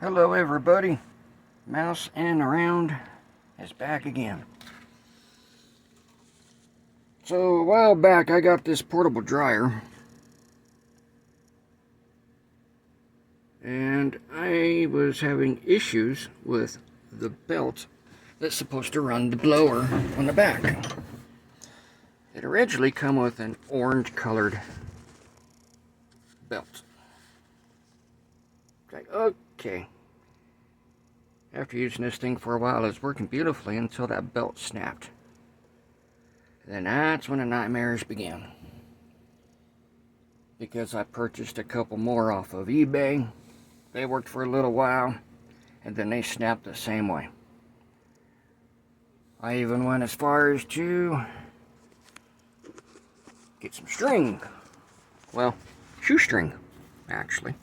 Hello everybody, Mouse and Around is back again. So a while back I got this portable dryer and I was having issues with the belt that's supposed to run the blower on the back. It originally come with an orange colored belt. Like, okay. After using this thing for a while, it was working beautifully until that belt snapped. Then that's when the nightmares began. Because I purchased a couple more off of eBay. They worked for a little while, and then they snapped the same way. I even went as far as to get some string. Well, shoestring, actually.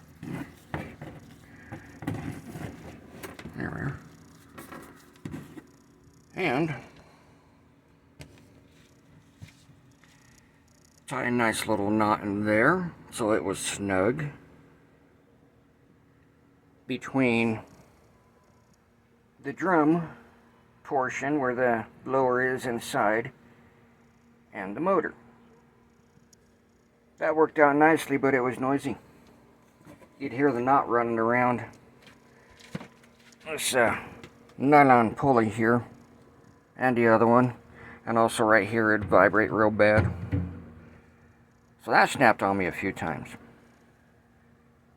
There we are. And tie a nice little knot in there so it was snug between the drum portion where the blower is inside and the motor. That worked out nicely, but it was noisy. You'd hear the knot running around. This nylon pulley here and the other one, and also right here it'd vibrate real bad. So that snapped on me a few times.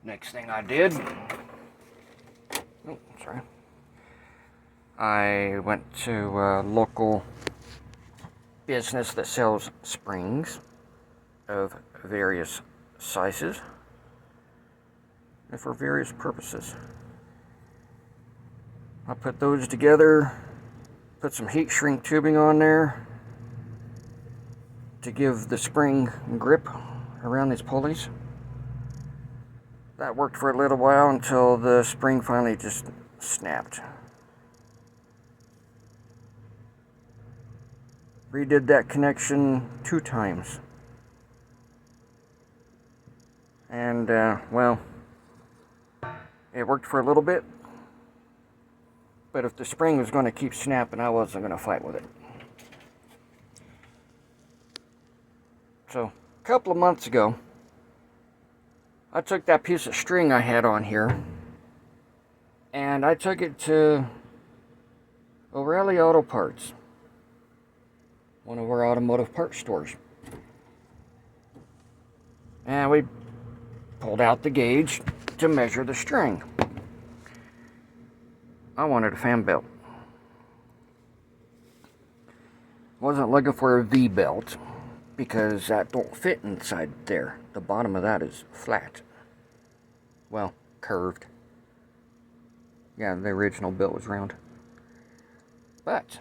Next thing I did, I went to a local business that sells springs of various sizes and for various purposes. I put those together, put some heat shrink tubing on there to give the spring grip around these pulleys. That worked for a little while until the spring finally just snapped. Redid that connection 2 times. And, well, it worked for a little bit. But if the spring was going to keep snapping, I wasn't going to fight with it. So, a couple of months ago, I took that piece of string I had on here, and I took it to O'Reilly Auto Parts, one of our automotive parts stores. And we pulled out the gauge to measure the string. I wanted a fan belt. Wasn't looking for a V belt because that don't fit inside there. The bottom of that is flat. Well, curved. Yeah, the original belt was round. But,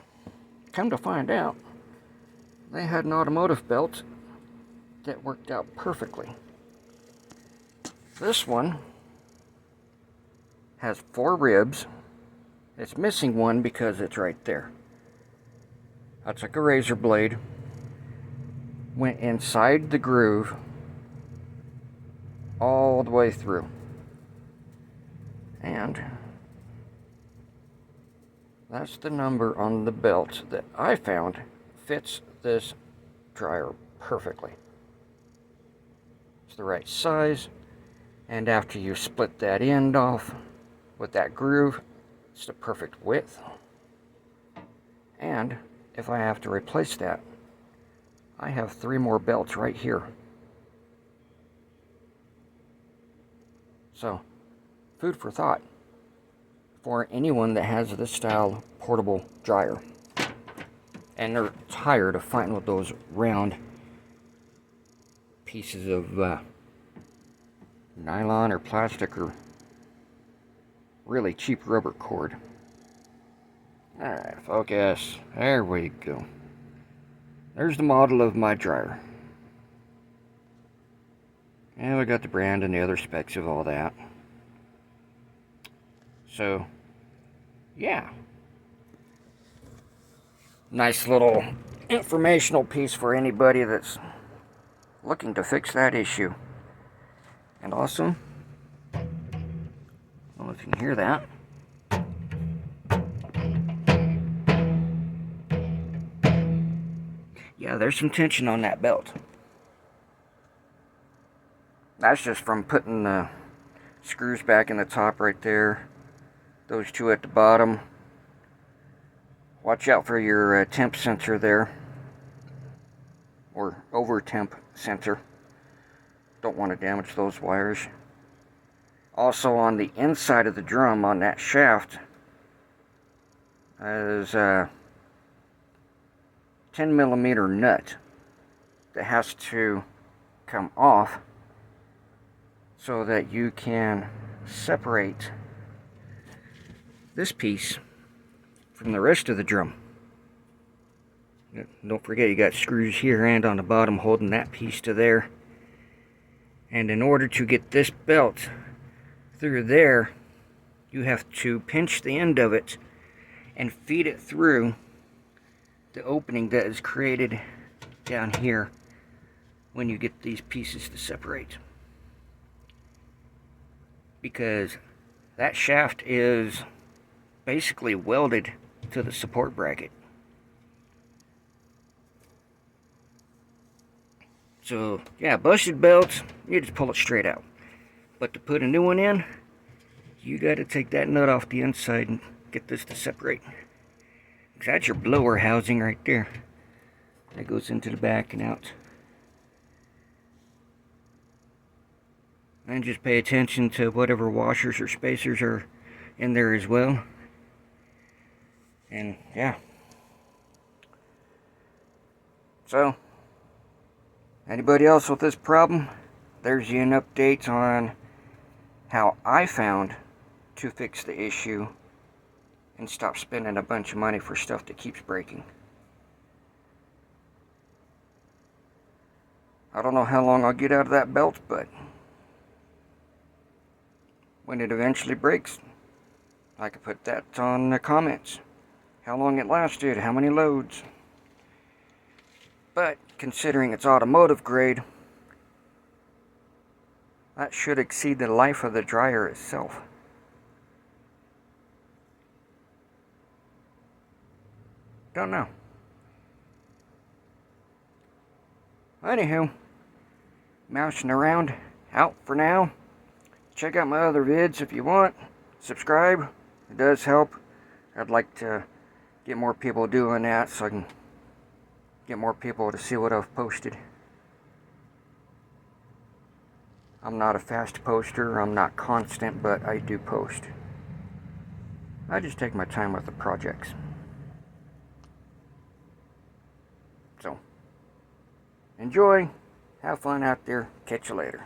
come to find out, they had an automotive belt that worked out perfectly. This one has 4 ribs. It's missing one because it's right there. I took a razor blade, went inside the groove all the way through, and that's the number on the belt that I found fits this dryer perfectly. It's the right size, and after you split that end off with that groove, it's the perfect width. And if I have to replace that, I have 3 more belts right here. So, food for thought for anyone that has this style portable dryer and they're tired of fighting with those round pieces of nylon or plastic or really cheap rubber cord. Alright, focus. There we go. There's the model of my dryer. And we got the brand and the other specs of all that. So, yeah. Nice little informational piece for anybody that's looking to fix that issue. And also, well, know if you can hear that. Yeah, there's some tension on that belt. That's just from putting the screws back in the top right there. Those two at the bottom. Watch out for your temp sensor there. Or over temp sensor. Don't want to damage those wires. Also on the inside of the drum on that shaft is a 10mm nut that has to come off so that you can separate this piece from the rest of the drum. Don't forget you got screws here and on the bottom holding that piece to there. And in order to get this belt through there, you have to pinch the end of it and feed it through the opening that is created down here when you get these pieces to separate. Because that shaft is basically welded to the support bracket. So yeah, busted belts, you just pull it straight out. But to put a new one in, you got to take that nut off the inside and get this to separate. Because that's your blower housing right there. That goes into the back and out. And just pay attention to whatever washers or spacers are in there as well. And yeah. So, anybody else with this problem? There's you an update on how I found to fix the issue and stop spending a bunch of money for stuff that keeps breaking. I don't know how long I'll get out of that belt, but when it eventually breaks, I could put that on the comments. How long it lasted, how many loads. But considering it's automotive grade, that should exceed the life of the dryer itself. Don't know. Anywho, mousing around, out for now. Check out my other vids if you want. Subscribe, it does help. I'd like to get more people doing that so I can get more people to see what I've posted. I'm not a fast poster, I'm not constant, but I do post. I just take my time with the projects. So, enjoy, have fun out there, catch you later.